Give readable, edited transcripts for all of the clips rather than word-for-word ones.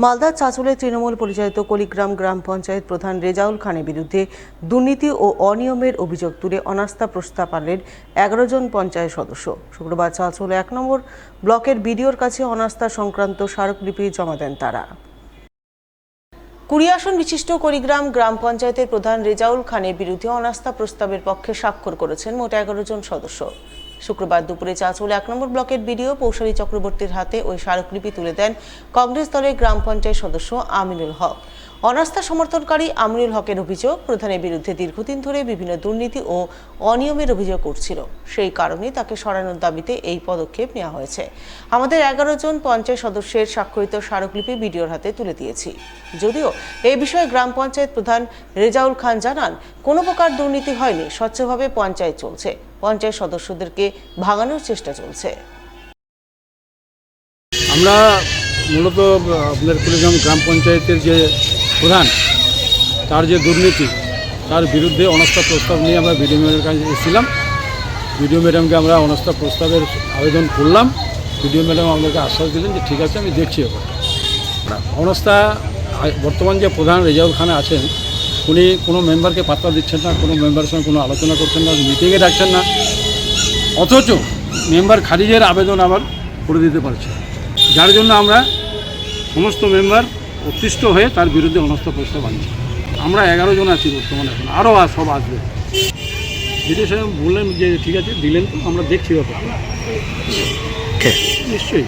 মালদার চাঁচলে তৃণমূল পরিচালিত কলিগ্রাম গ্রাম পঞ্চায়েত প্রধান রেজাউল খানের বিরুদ্ধে দুর্নীতি ও অনিয়মের অভিযোগ তুলে অনাস্থা প্রস্তাব আনলেন 11 জন পঞ্চায়েত সদস্য। শুক্রবার চাঁচল 1 নম্বর ব্লকের বিডিওর কাছে অনাস্থা সংক্রান্ত স্মারকলিপি জমা দেন তারা। 20 আসন বিশিষ্ট কলিগ্রাম গ্রাম পঞ্চায়েতের প্রধান রেজাউল খানের বিরুদ্ধে অনাস্থা প্রস্তাবের পক্ষে স্বাক্ষর করেছেন মোট 11 জন সদস্য। শুক্রবার দুপুরে চাঁচল 1 নম্বর ব্লকের বিডিও পৌশালী চক্রবর্তীর হাতে ওই স্মারকলিপি তুলে দেন কংগ্রেস দলের গ্রাম পঞ্চায়েত সদস্য আমিনুল হক। অনাস্থা সমর্থনকারী আমিনুল হকের অভিযোগ, প্রধানের বিরুদ্ধে দীর্ঘদিন ধরে বিভিন্ন দুর্নীতি ও অনিয়মের অভিযোগ উঠছিল, সেই কারণে তাকে সরানোর দাবিতে এই পদক্ষেপ নেওয়া হয়েছে। আমাদের 11 জন পঞ্চায়েত সদস্যের স্বাক্ষরিত স্মারকলিপি বিডিওর হাতে তুলে দিয়েছি। যদিও এই বিষয়ে গ্রাম পঞ্চায়েত প্রধান রেজাউল খান জানান, কোনো প্রকার দুর্নীতি হয়নি, স্বচ্ছভাবে পঞ্চায়েত চলছে, পঞ্চায়েত সদস্যদেরকে ভাঙানোর চেষ্টা চলছে। আমরা মূলত আপনার কুড়িগ্রাম গ্রাম পঞ্চায়েতের যে প্রধান, তার যে দুর্নীতি, তার বিরুদ্ধে অনাস্থা প্রস্তাব নিয়ে আমরা বিডিও ম্যাডামের কাছে এসেছিলাম। বিডিও ম্যাডামকে আমরা অনাস্থা প্রস্তাবের আবেদন করলাম। বিডিও ম্যাডাম আমাদেরকে আশ্বাস দিলেন যে ঠিক আছে, আমি দেখছি ব্যাপারটা। অনাস্থা বর্তমান যে প্রধান রেজাউল খান আছেন, উনি কোনো মেম্বারকে পাত্তা দিচ্ছেন না, কোনো মেম্বারের সঙ্গে কোনো আলোচনা করছেন না, মিটিংয়ে ডাকছেন না, অথচ মেম্বার খারিজের আবেদন আবার করে দিতে পারছে, যার জন্য আমরা সমস্ত মেম্বার অতিষ্ঠ হয়ে তার বিরুদ্ধে অনাস্থা প্রস্তাব আনছি। আমরা 11 জন আছি বর্তমানে, এখন আরও সব আসবে। বিডিও সাহেব বললেন যে ঠিক আছে, দিলেন তো, আমরা দেখছি ব্যাপারটা। নিশ্চয়ই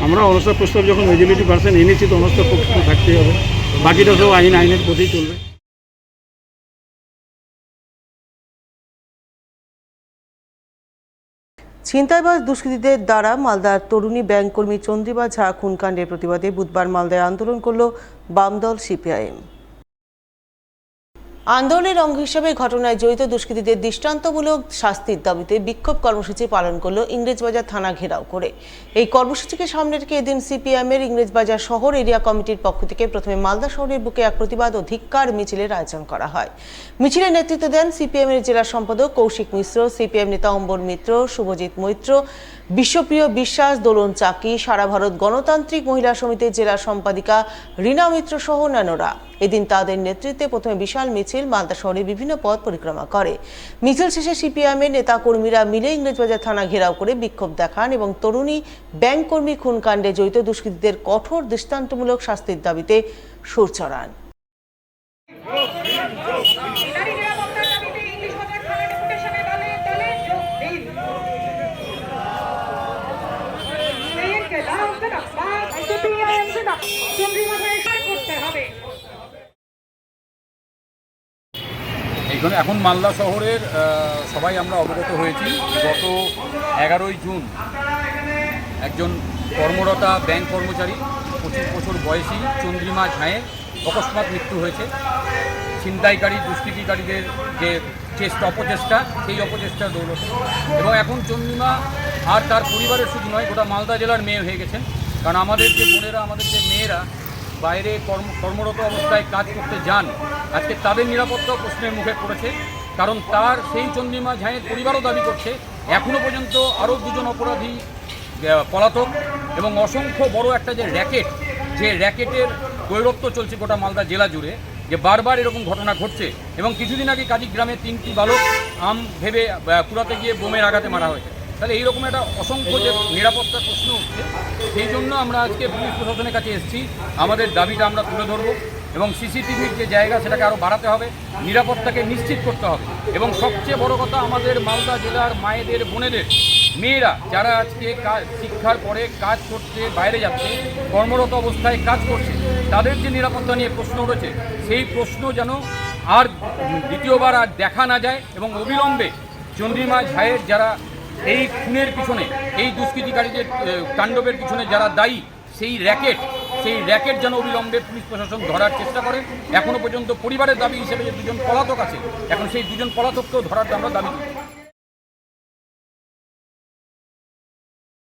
আমরা অনাস্থা প্রস্তাব যখন মেজরিটি পার্সেন্ট এনেছি, তো অনাস্থা প্রস্তাব থাকতেই হবে। বাকিটা সব আইনের পথেই চলবে। ছিনতাইবাজ দুষ্কৃতীদের দ্বারা মালদার তরুণী ব্যাংক কর্মী চন্দ্রিমা ঝা খুনকাণ্ডের প্রতিবাদে বুধবার মালদায় আন্দোলন করল বামদল সিপিআইএম। আন্দোলনের অঙ্গ হিসেবে ঘটনায় জড়িত দুষ্কৃতীদের দৃষ্টান্তমূলক শাস্তির দাবিতে বিক্ষোভ কর্মসূচি পালন করল ইংরেজবাজার থানা ঘেরাও করে। এই কর্মসূচিকে সামনে রেখে এদিন সিপিআইএমের ইংরেজবাজার শহর এরিয়া কমিটির পক্ষ থেকে প্রথমে মালদা শহরের বুকে এক প্রতিবাদ ও ধিক্কার মিছিলের আয়োজন করা হয়। মিছিলে নেতৃত্ব দেন সিপিএমের জেলা সম্পাদক কৌশিক মিশ্র, সিপিএম নেতা অম্বর মিত্র, শুভজিৎ মৈত্র, বিশ্বপ্রিয় বিশ্বাস, দোলন চাকি, সারা ভারত গণতান্ত্রিক মহিলা সমিতির জেলা সম্পাদিকা রীনা মিত্র সহ অন্যান্যরা। এদিন তাদের নেতৃত্বে প্রথমে বিশাল মিছিল মালদা শহরের বিভিন্ন পথ পরিক্রমা করে। মিছিল শেষে সিপিআইএমের নেতা কর্মীরা মিলে ইংরেজবাজার থানা ঘেরাও করে বিক্ষোভ দেখান এবং তরুণী ব্যাংক কর্মী খুনকাণ্ডে জড়িত দুষ্কৃতীদের কঠোর দৃষ্টান্তমূলক শাস্তির দাবিতে সুর চড়ান। এখন মালদা শহরের সবাই আমরা অবগত হয়েছি, গত 11ই জুন একজন কর্মরতা ব্যাংক কর্মচারী 25 বছর বয়সী চন্দ্রিমা ঝাঁয়ের অকস্মাৎ মৃত্যু হয়েছে। ছিনতাইকারী দুষ্কৃতিকারীদের যে অপচেষ্টা, সেই অপচেষ্টার দৌলতে। এবং এখন চন্দ্রিমা আর তার পরিবারের শুধু নয়, গোটা মালদা জেলার মেয়ে হয়ে গেছেন। কারণ আমাদের যে বোনেরা, আমাদের যে মেয়েরা বাইরে কর্মরত অবস্থায় কাজ করতে যান, আজকে তাদের নিরাপত্তা প্রশ্নের মুখে পড়েছে। কারণ তার সেই চন্দ্রিমা ঝাঁয়ের পরিবারও দাবি করছে এখনও পর্যন্ত আরও 2 জন অপরাধী পলাতক, এবং অসংখ্য বড় একটা যে র্যাকেটের গৈরত্ব চলছে গোটা মালদা জেলা জুড়ে, যে বারবার এরকম ঘটনা ঘটছে। এবং কিছুদিন আগে কাজী গ্রামে 3টি বালক আম ভেবে কুড়াতে গিয়ে বোমের আঘাতে মারা হয়েছে। তাহলে এইরকম একটা অসংখ্য যে নিরাপত্তার প্রশ্ন উঠছে, সেই জন্য আমরা আজকে পুলিশ প্রশাসনের কাছে এসেছি। আমাদের দাবিটা আমরা তুলে ধরব এবং সিসিটিভির যে জায়গা, সেটাকে আরও বাড়াতে হবে, নিরাপত্তাকে নিশ্চিত করতে হবে। এবং সবচেয়ে বড় কথা, আমাদের মালদা জেলার মায়েদের, বোনেদের, মেয়েরা যারা আজকে শিক্ষার পরে কাজ করতে বাইরে যাচ্ছে, কর্মরত অবস্থায় কাজ করছে, তাদের যে নিরাপত্তা নিয়ে প্রশ্ন উঠেছে, সেই প্রশ্ন যেন আর দ্বিতীয়বার আর দেখা না যায়। এবং অবিলম্বে চন্দ্রিমা ঝাঁয়ের যারা এই খুনের পিছনে, এই দুষ্কৃতিকারীদের তাণ্ডবের পিছনে যারা দায়ী, সেই র্যাকেট যেন অবিলম্বে পুলিশ প্রশাসন ধরার চেষ্টা করে। এখনও পর্যন্ত পরিবারের দাবি হিসেবে যে 2 জন পলাতক আছে, এখন সেই 2 জন পলাতককেও ধরার আমরা দাবি করি।